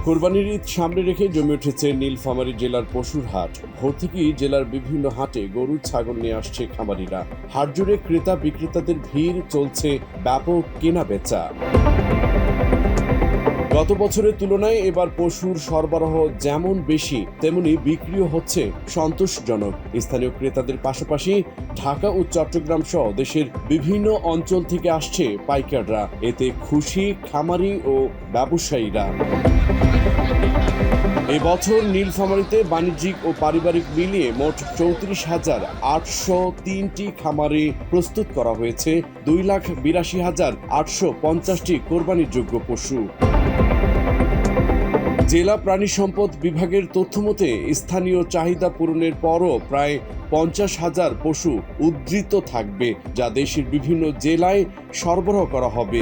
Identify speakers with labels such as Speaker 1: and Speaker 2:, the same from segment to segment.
Speaker 1: কোরবানির ঈদ সামনে রেখে জমে উঠেছে নীলফামারী জেলার পশুর হাট। ভোর থেকেই জেলার বিভিন্ন হাটে গরু ছাগল নিয়ে আসছে খামারিরা। হাট জুড়ে ক্রেতা বিক্রেতাদের ভিড়, চলছে ব্যাপক কেনা বেচা। গত বছরের তুলনায় এবার পশুর সরবরাহ যেমন বেশি, তেমনি বিক্রিও হচ্ছে সন্তোষজনক। স্থানীয় ক্রেতাদের পাশাপাশি ঢাকা ও চট্টগ্রাম সহ দেশের বিভিন্ন অঞ্চল থেকে আসছে পাইকাররা। এতে খুশি খামারি ও ব্যবসায়ীরা। এবছর নীলফামারীতে বাণিজ্যিক ও পারিবারিক মিলিয়ে মোট 34,803টি খামারে প্রস্তুত করা হয়েছে 2,82,850টি কোরবানির যোগ্য পশু। জেলা প্রাণী সম্পদ বিভাগের তথ্যমতে স্থানীয় চাহিদা পূরণের পরও প্রায় 50,000 পশু উদ্ধৃত থাকবে, যা দেশের বিভিন্ন জেলায় সরবরাহ করা হবে।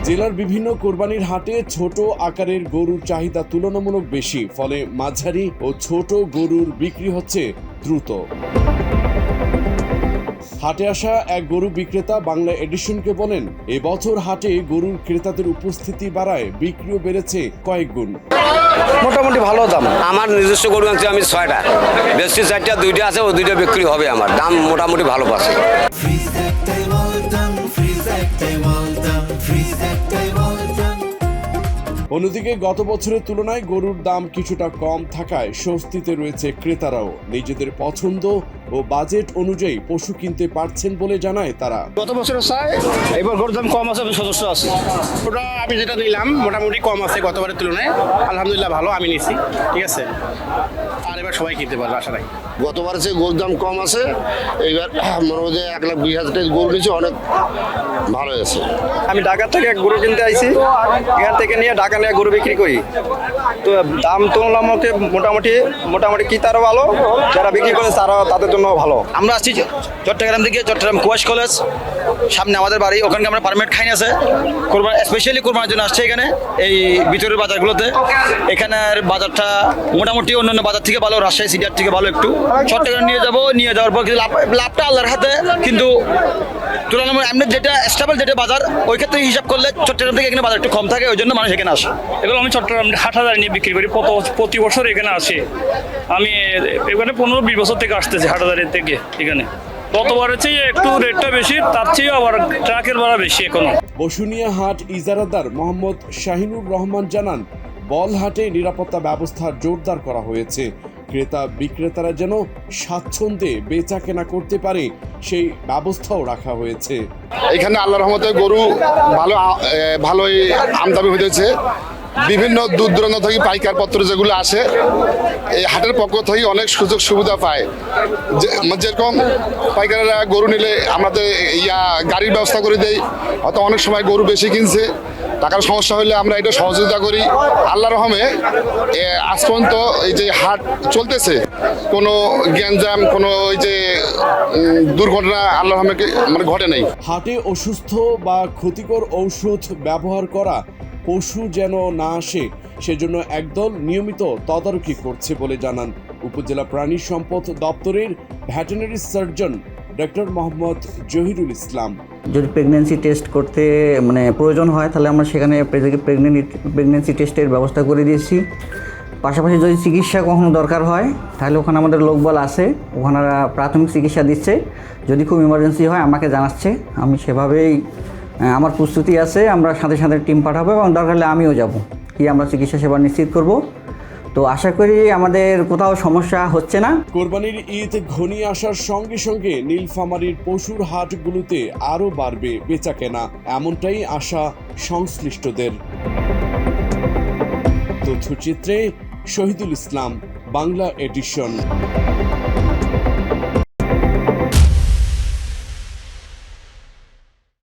Speaker 1: জেলার বিভিন্ন কোরবানির হাটে ছোট আকারের গরুর চাহিদা তুলনামূলক বেশি, ফলে মাঝারি ও ছোট গরুর বিক্রি হচ্ছে দ্রুত। হাটে আসা এক গরু বিক্রেতা বাংলা এডিশনকে বলেন, এবছর হাটে গরুর ক্রেতাদের উপস্থিতি বাড়ায় বিক্রিও বেড়েছে কয়েক গুণ।
Speaker 2: মোটামুটি ভালো দাম। আমার নিজস্ব গরু আনছি আমি 6টা, বেশি 4টা, 2টা আছে, ও 2টা বিক্রি হবে। আমার দাম মোটামুটি ভালো পাচ্ছে।
Speaker 1: অন্যদিকে গত বছরের তুলনায় গরুর দাম কিছুটা কম থাকায় স্বস্তিতে রয়েছে ক্রেতারাও। নিজেদের পছন্দ ও বাজেট অনুযায়ী পশু কিনতে পারছেন বলে জানায় তারা।
Speaker 3: গত বছরের চাই এবার গরুর দাম কম আছে, সদস্য আছে। ওটা আমি যেটা নিলাম মোটামুটি কম আছে গতবারের তুলনায়, আলহামদুলিল্লাহ ভালো, আমি নিছি, ঠিক আছে। আর এবার সবাই কিনতে পারবে, আশা রাখি।
Speaker 4: গতবার যে গরুর দাম কম আছে, এইবার মনে হয় 1,20,000 গরু নিচ্ছে, অনেক ভালো হয়েছে।
Speaker 5: আমি ঢাকা থেকে এক গরু কিনতে আইছি, এখান থেকে নিয়ে ঢাকা নিয়ে গরু বিক্রি করি। তো দাম তুলনামূলক মোটামুটি কি তারও ভালো, যারা বিক্রি করে তাদের জন্য ভালো।
Speaker 6: আমরা আসছি চট্টগ্রাম থেকে, চট্টগ্রাম কুয়াশ কলেজ সামনে আমাদের বাড়ি, ওখানে আমরা পারমিট খাইনি আছে কোরবানি, স্পেশালি কোরবানির জন্য আসছে এখানে এই ভিতরের বাজারগুলোতে। এখানের বাজারটা মোটামুটি অন্যান্য বাজার থেকে ভালো, রাজশাহী সিটির থেকে ভালো। একটু চট্টগ্রাম নিয়ে যাওয়ার পর কিন্তু লাভটা আল্লাহর হাতে, কিন্তু তুলনামূলক এমনি যেটা স্টেবল যেটা বাজার, ওই ক্ষেত্রে হিসাব করলে চট্টগ্রাম থেকে এখানে বাজার একটু কম থাকে, ওই জন্য মানুষ এখানে আসে।
Speaker 7: এগুলো আমি চট্টগ্রাম হাটহাজারি নিয়ে বিক্রি করি, প্রতি বছর এখানে আসি। আমি এখানে 15-20 বছর থেকে আসতেছি হাটহাজারি থেকে এখানে। গতবারের চেয়ে একটু রেটটা বেশি, তার চেয়েও আবার ট্রাকের ভাড়া বেশি এখনো।
Speaker 1: বসুনিয়া হাট ইজারাদার মোহাম্মদ শাহিনুর রহমান জানান, বলহাটে নিরাপত্তা ব্যবস্থা জোরদার করা হয়েছে। ক্রেতা বিক্রেতারা যেন স্বাচ্ছন্দ্যে বেচা কেনা করতে পারে, সেই ব্যবস্থাও রাখা হয়েছে।
Speaker 4: এখানে আল্লাহর রহমতে গরু ভালোই আমদানি হয়েছে। বিভিন্ন দূর দূরান্ত থেকে পাইকার পত্র যেগুলো আসে, এই হাটের পক্ষ থেকে অনেক সুযোগ সুবিধা পায়। যেরকম পাইকারেরা গরু নিলে আমাদের গাড়ির ব্যবস্থা করে দেয়, অথবা অনেক সময় গরু বেশি কিনছে, টাকার সমস্যা হলে আমরা এটা সহযোগিতা করি। আল্লাহর রহমে আজ পর্যন্ত এই যে হাট চলতেছে, কোনো গ্যাঞ্জাম, কোনো ওই যে দুর্ঘটনা আল্লাহর রহমে মানে ঘটে নাই।
Speaker 1: হাটে অসুস্থ বা ক্ষতিকর ঔষধ ব্যবহার করা পশু যেন না আসে, সেজন্য একদল নিয়মিত তদারকি করছে বলে জানান উপজেলা প্রাণী সম্পদ দপ্তরের veterinary surgeon doctor Mohammad Jahirul Islam.
Speaker 8: যদি প্রেগন্যান্সি টেস্ট করতে প্রয়োজন হয়, তাহলে আমরা সেখানে প্রেগন্যান্সি টেস্টের ব্যবস্থা করে দিয়েছি। পাশাপাশি যদি চিকিৎসা কখনো দরকার হয়, তাহলে ওখানে আমাদের লোকবল আছে, ওখানেরা প্রাথমিক চিকিৎসা দিচ্ছে। যদি খুব ইমার্জেন্সি হয় আমাকে জানাচ্ছে, আমি সেভাবেই আমার প্রস্তুতি আছে, আমরা সাথে সাথে টিম পাঠাবো এবং দরকার হলে আমিও যাব, কি আমরা চিকিৎসা সেবা নিশ্চিত করব। তো আশা করি আমাদের কোথাও সমস্যা হচ্ছে না।
Speaker 1: কোরবানির ঈদ ঘনিয়ে আসার সঙ্গে সঙ্গে নীলফামারীর পশুর হাটগুলোতে আরও বাড়বে বেচাকেনা, এমনটাই আশা সংশ্লিষ্টদের। তথ্যচিত্রে শহীদুল ইসলাম, বাংলা এডিশন।